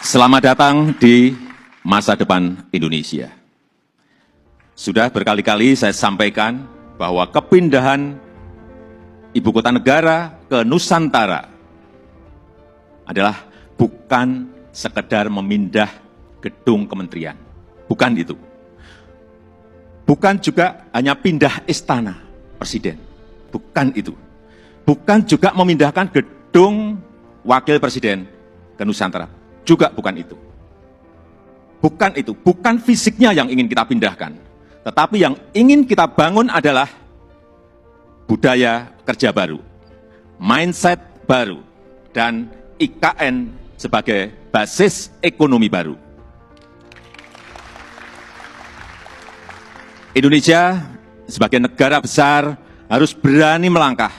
Selamat datang di masa depan Indonesia. Sudah berkali-kali saya sampaikan bahwa kepindahan ibu kota negara ke Nusantara adalah bukan sekedar memindah gedung kementerian. Bukan itu. Bukan juga hanya pindah istana presiden. Bukan itu. Bukan juga memindahkan gedung wakil presiden ke Nusantara. Juga bukan itu. Bukan itu. Bukan fisiknya yang ingin kita pindahkan. Tetapi yang ingin kita bangun adalah budaya kerja baru, mindset baru, dan IKN sebagai basis ekonomi baru. Indonesia sebagai negara besar harus berani melangkah,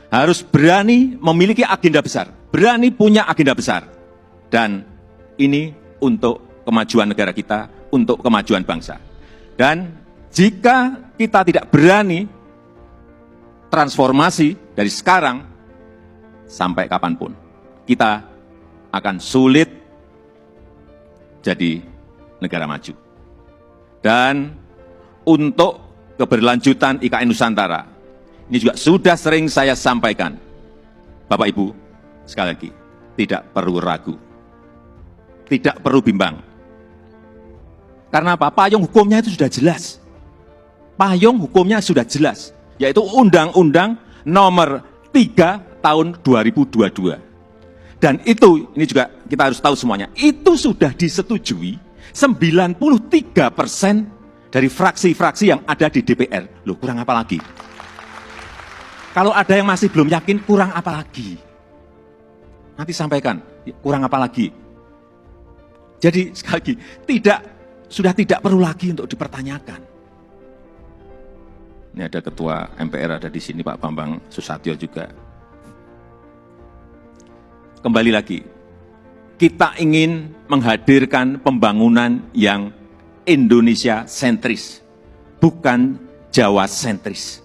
harus berani memiliki agenda besar, berani punya agenda besar. Dan ini untuk kemajuan negara kita, untuk kemajuan bangsa. Dan jika kita tidak berani transformasi dari sekarang sampai kapanpun, kita akan sulit jadi negara maju. Dan untuk keberlanjutan IKN Nusantara, ini juga sudah sering saya sampaikan. Bapak Ibu, sekali lagi, tidak perlu ragu, tidak perlu bimbang. Karena apa? Payung hukumnya itu sudah jelas. Payung hukumnya sudah jelas, yaitu Undang-Undang Nomor 3 Tahun 2022. Dan itu, ini juga kita harus tahu semuanya, itu sudah disetujui 93% dari fraksi-fraksi yang ada di DPR. Loh, kurang apa lagi? Kalau ada yang masih belum yakin, kurang apa lagi? Nanti sampaikan, kurang apa lagi? Jadi sekali lagi, sudah tidak perlu lagi untuk dipertanyakan. Ini ada Ketua MPR ada di sini, Pak Bambang Susatyo juga. Kembali lagi, kita ingin menghadirkan pembangunan yang Indonesia sentris, bukan Jawa sentris.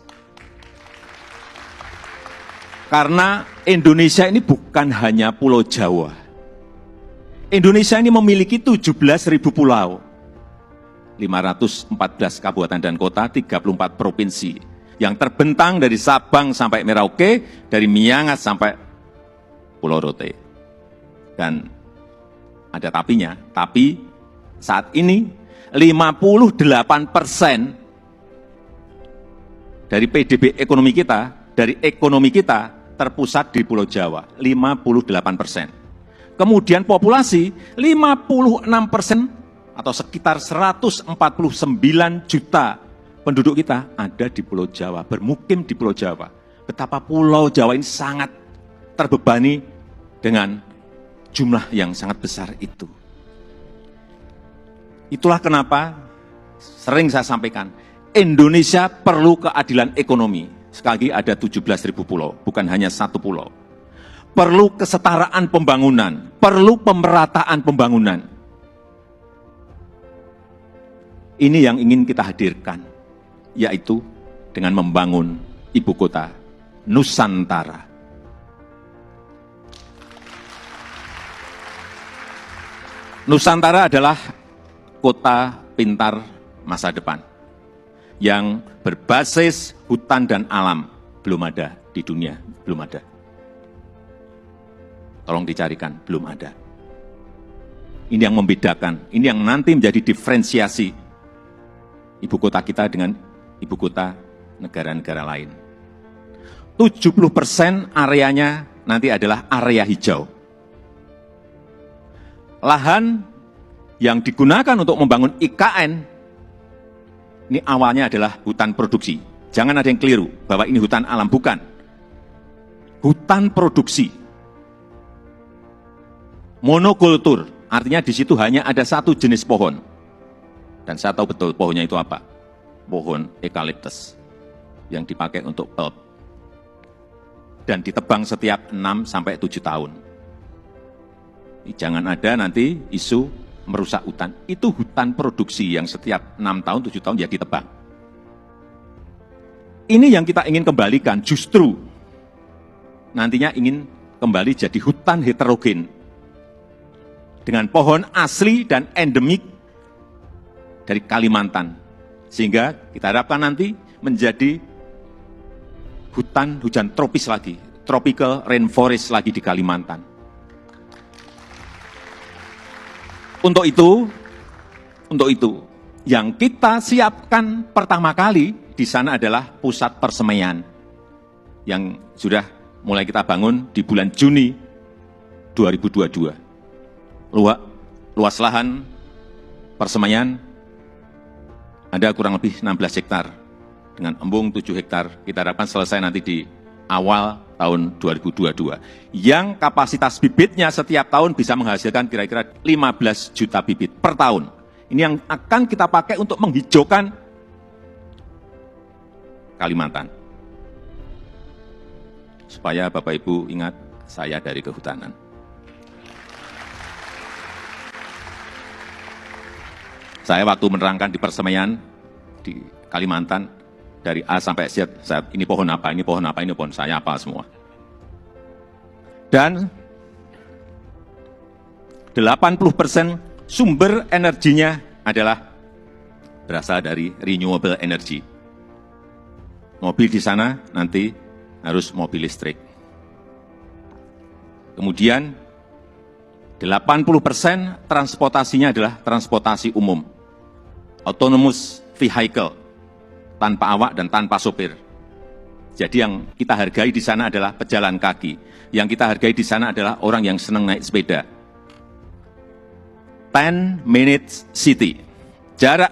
Karena Indonesia ini bukan hanya Pulau Jawa. Indonesia ini memiliki 17.000 pulau, 514 kabupaten dan kota, 34 provinsi, yang terbentang dari Sabang sampai Merauke, dari Miangas sampai Pulau Rote. Dan ada tapinya, tapi saat ini 58% dari PDB ekonomi kita, dari ekonomi kita terpusat di Pulau Jawa, 58%. Kemudian populasi 56% atau sekitar 149 juta penduduk kita ada di Pulau Jawa, bermukim di Pulau Jawa. Betapa Pulau Jawa ini sangat terbebani dengan jumlah yang sangat besar itu. Itulah kenapa sering saya sampaikan, Indonesia perlu keadilan ekonomi. Sekali lagi ada 17.000 pulau, bukan hanya satu pulau. Perlu kesetaraan pembangunan, perlu pemerataan pembangunan. Ini yang ingin kita hadirkan, yaitu dengan membangun ibu kota Nusantara. Nusantara adalah kota pintar masa depan yang berbasis hutan dan alam. Belum ada di dunia, belum ada. Tolong dicarikan, belum ada. Ini yang membedakan, ini yang nanti menjadi diferensiasi ibu kota kita dengan ibu kota negara-negara lain. 70% areanya nanti adalah area hijau. Lahan yang digunakan untuk membangun IKN, ini awalnya adalah hutan produksi. Jangan ada yang keliru bahwa ini hutan alam, bukan. Hutan produksi. Monokultur, artinya di situ hanya ada satu jenis pohon. Dan saya tahu betul pohonnya itu apa. Pohon eukaliptus yang dipakai untuk pulp. Dan ditebang setiap 6-7 tahun. Jangan ada nanti isu merusak hutan. Itu hutan produksi yang setiap 6 tahun, 7 tahun ya ditebang. Ini yang kita ingin kembalikan, justru nantinya ingin kembali jadi hutan heterogen. dengan pohon asli dan endemik dari Kalimantan. Sehingga kita harapkan nanti menjadi hutan hujan tropis lagi, tropical rainforest lagi di Kalimantan. Untuk itu, yang kita siapkan pertama kali di sana adalah pusat persemaian yang sudah mulai kita bangun di bulan Juni 2022. Luas lahan persemaian ada kurang lebih 16 hektar dengan embung 7 hektar. Kita harapkan selesai nanti di awal tahun 2022. Yang kapasitas bibitnya setiap tahun bisa menghasilkan kira-kira 15 juta bibit per tahun. Ini yang akan kita pakai untuk menghijaukan Kalimantan. Supaya Bapak Ibu ingat saya dari kehutanan. Saya waktu menerangkan di persemaian di Kalimantan, dari A sampai Z, ini pohon apa, ini pohon apa, ini pohon saya apa semua. Dan 80% sumber energinya adalah berasal dari renewable energy. Mobil di sana nanti harus mobil listrik. Kemudian 80% transportasinya adalah transportasi umum. Autonomous vehicle, tanpa awak dan tanpa sopir. Jadi yang kita hargai di sana adalah pejalan kaki. Yang kita hargai di sana adalah orang yang senang naik sepeda. 10 minutes city. Jarak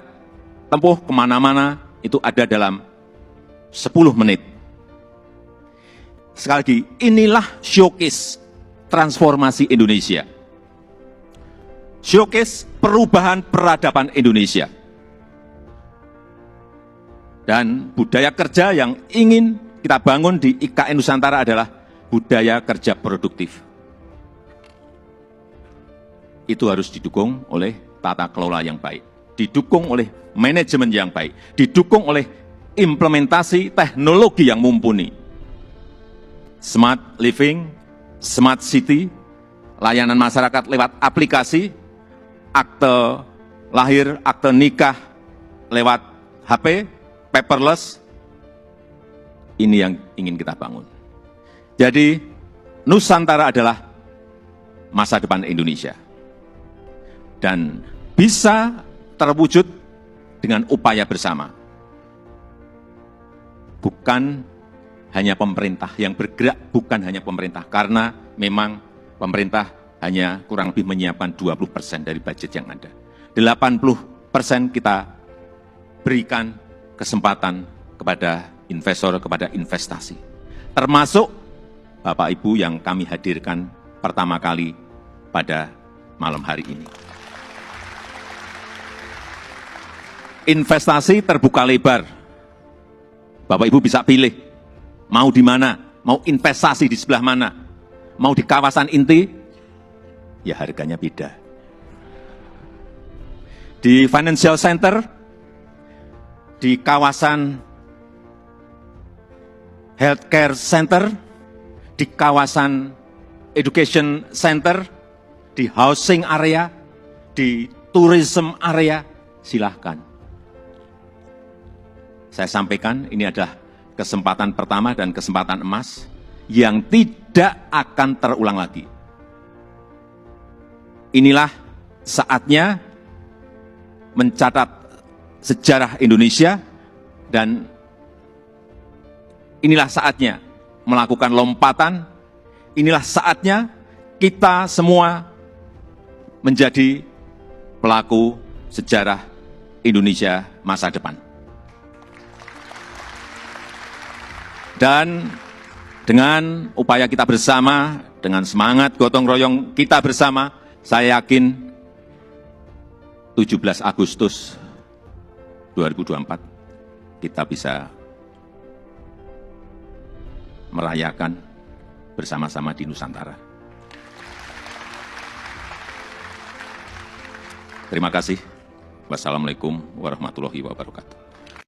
tempuh kemana-mana itu ada dalam 10 menit. Sekali lagi, inilah showcase transformasi Indonesia. Showcase perubahan peradaban Indonesia. Dan budaya kerja yang ingin kita bangun di IKN Nusantara adalah budaya kerja produktif. Itu harus didukung oleh tata kelola yang baik, didukung oleh manajemen yang baik, didukung oleh implementasi teknologi yang mumpuni. Smart living, smart city, layanan masyarakat lewat aplikasi, akte lahir, akte nikah lewat HP, paperless, ini yang ingin kita bangun. Jadi, Nusantara adalah masa depan Indonesia. Dan bisa terwujud dengan upaya bersama. Bukan hanya pemerintah yang bergerak, bukan hanya pemerintah. Karena memang pemerintah hanya kurang lebih menyiapkan 20% dari budget yang ada. 80% kita berikan kesempatan kepada investor, kepada investasi. Termasuk Bapak Ibu yang kami hadirkan pertama kali pada malam hari ini. Investasi terbuka lebar. Bapak Ibu bisa pilih, mau di mana, mau investasi di sebelah mana, mau di kawasan inti, ya harganya beda. Di financial center, di kawasan healthcare center, di kawasan education center, di housing area, di tourism area, silahkan. Saya sampaikan ini adalah kesempatan pertama dan kesempatan emas yang tidak akan terulang lagi. Inilah saatnya mencatat sejarah Indonesia, dan inilah saatnya melakukan lompatan, inilah saatnya kita semua menjadi pelaku sejarah Indonesia masa depan. Dan dengan upaya kita bersama, dengan semangat gotong royong kita bersama, saya yakin 17 Agustus 2024 kita bisa merayakan bersama-sama di Nusantara. Terima kasih. Wassalamualaikum warahmatullahi wabarakatuh.